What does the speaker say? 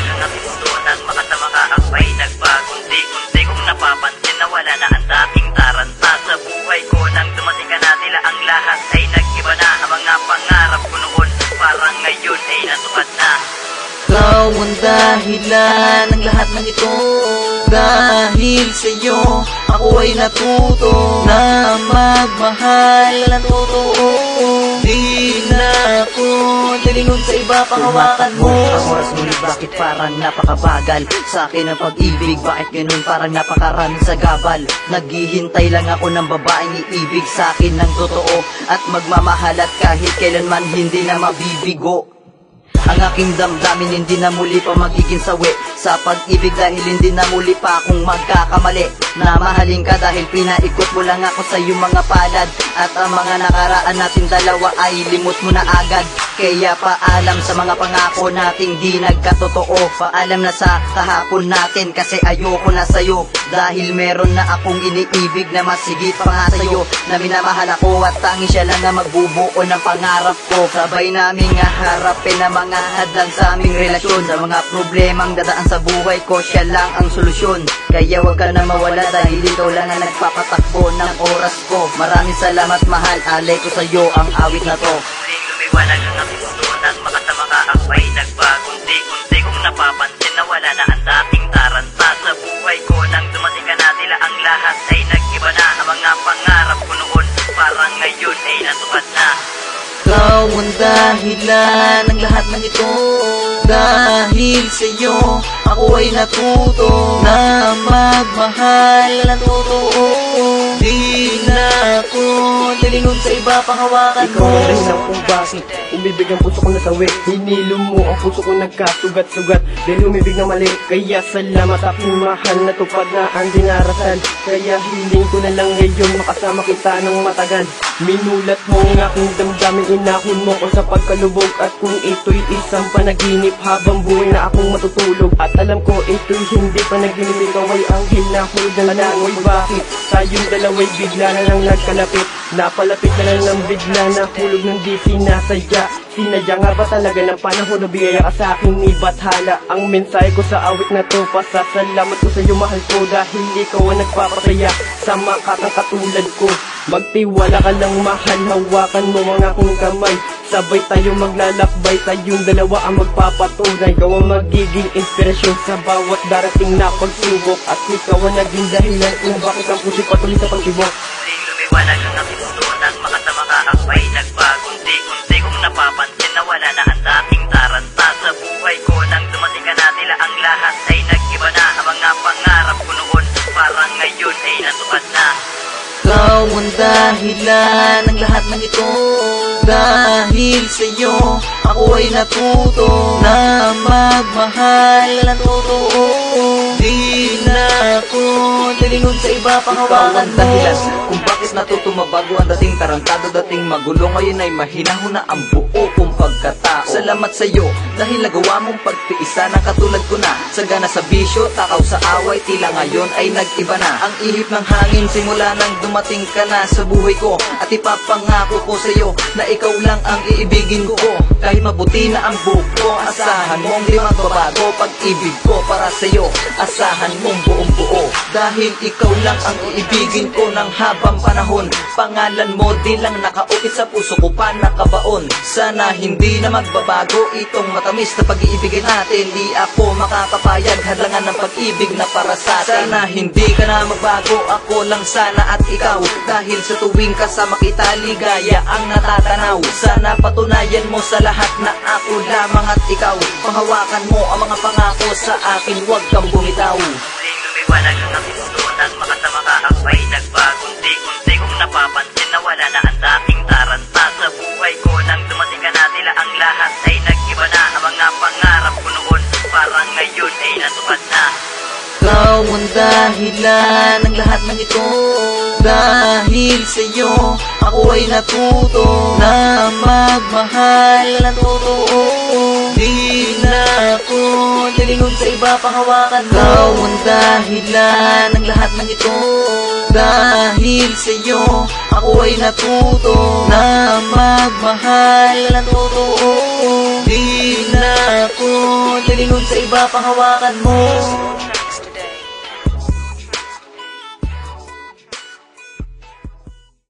kang natutunan, makasama ka ako ay nagbagunti-gunti kong napapansin na wala na ang dating taranta sa buhay ko. Nang dumating ka na, tila ang lahat ay nag-iba na. Ang mga pangarap ko noon parang ngayon ay natupad na. Ikaw ang dahilan ng lahat ng ito. Dahil sa'yo ako ay natuto na magmahal ng totoo. Di na ako lilingon sa iba, panghawakan mo. Ang oras ngunit bakit parang napakabagal? Sa akin ang pag-ibig, bakit ganun parang napakarami sa gabal? Naghihintay lang ako ng babaeng iibig sa akin ng totoo at magmamahal at kahit kailanman hindi na mabibigo. Ang aking damdamin hindi na muli pa magiging sawi sa pag-ibig dahil hindi na muli pa akong magkakamali. Na mahalin ka dahil pinaikot mo lang ako sa iyong mga palad. At ang mga nakaraan natin dalawa ay limot mo na agad. Kaya paalam sa mga pangako nating di nagkatotoo. Paalam na sa kahapon natin kasi ayoko na sa'yo. Dahil meron na akong iniibig na masigit pa nga sa'yo. Na minamahal ako at tanging siya lang na magbubuo ng pangarap ko. Sabay naming harapin ang mga hadlang sa aming relasyon. Sa mga problemang dadaan sa buhay ko, siya lang ang solusyon. Kaya wag ka na mawala dahil ikaw lang ang nagpapatakbo ng oras ko. Maraming salamat mahal, alay ko sa'yo ang awit na to. Muling lumiwanag ang natutunan, makasama ka ako ay nagbagunti-gunti kong napapansin na wala na ang dating taranta sa buhay ko. Nang dumating ka na, tila ang lahat ay nag-iba na. Ang mga pangarap ko noon parang ngayon ay natupad na. Ikaw ang dahilan ng lahat ng ito. Dahil sa'yo ako ay natuto na magmahal ng totoo. Di na ako lilingon sa iba, panghawakan mo. Ikaw ang dahilan kung bakit umibig ang puso ko na sawi. Hinilo mo ang puso ko nagkasugat-sugat dahil umibig na mali. Kaya salamat aking mahal, natupad na ang dinarasal. Kaya hiling ko na lang ngayon makasama kita ng matagal. Minulat mo ang aking damdamin, inahon mo ko sa pagkalubog. At kung ito'y isang panaginip habang buhay na akong matutulog. At alam ko ito'y hindi panaginip, ikaw ay ang hinahulog ng langoy. Bakit tayong dalawa'y bigla na lang nagkalapit? Napalapit na lang ng bigla na hulog ng di sinasadya. Sinadya nga ba talaga ng panahon na bigaya ka sa akin ni Bathala? Ang mensahe ko sa awit na to, pasasalamat ko sa iyo mahal ko. Dahil ikaw ang nagpapasaya sa makakang katulad ko. Magtiwala ka lang mahal, hawakan mo mga akong kamay. Sabay tayo maglalakbay, tayong dalawa ang magpapatunay. Ikaw ang magiging inspirasyon sa bawat darating na pagsubok. At ikaw ang naging dahilan kung bakit ang puso'y patuloy sa pagtibok. Muling lumiwanag ang natutunan, makasama ka ako ay nagbagunti-gunti kong napapansin na wala na ang dating taranta sa buhay ko. Nang dumating ka na, tila ang lahat ay nag-iba na. Ang mga pangarap ko noon parang ngayon ay natupad na. Ikaw ang dahilan ng lahat ng ito. Dahil sa'yo ako ay natuto na magmahal ng totoo. Di na ako lilingon sa iba, panghawakan mo. Dahilan kung bakit natuto mabago ang dating tarantado, dating magulo, ngayon ay mahinahon na ang buo kong pagkatao. Salamat sa'yo dahil nagawa mong pagtiisa na katulad ko na. Sagana sa bisyo, takaw sa away, tila ngayon ay nag-iba na. Ang ihip ng hangin simula nang dumating ka na sa buhay ko. At ipapangako ko sa'yo na ikaw lang ang iibigin ko. Kahit mabuti na ang buko, asahan mong di magbabago. Pag-ibig ko para sa'yo, asahan mong buong buo. Dahil ikaw lang ang iibigin ko ng habang panahon. Pangalan mo di lang nakaukit sa puso ko pa nakabaon. Sana hindi na magbabago itong matamis na pag-iibigin natin. Di ako makakapayag hadlangan ng pag-ibig na para sa atin. Sana hindi ka na magbago, ako lang sana at ikaw. Dahil sa tuwing kasama kita, ligaya ang natatanaw. Sana patunayan mo sa lahat na ako lamang at ikaw. Panghawakan mo ang mga pangako sa akin, huwag kang bumitaw. Muling lumiwanag ang natutunan, makasama ka ako ay nagbagunti-gunti kong napapansin na wala na ang dating taranta sa buhay ko. Nang dumating ka na, tila ang lahat ay nag-iba na. Ang mga pangarap ko noon parang ngayon ay natupad na. Ikaw ang dahilan ng lahat ng ito. Dahil sa'yo ako ay natuto na magmahal ng totoo. Di na ako lilingon sa iba, panghawakan mo. Ikaw ang dahilan ng lahat ng ito. Dahil sa'yo ako ay natuto na magmahal ng totoo. Di na ako lilingon sa iba, panghawakan mo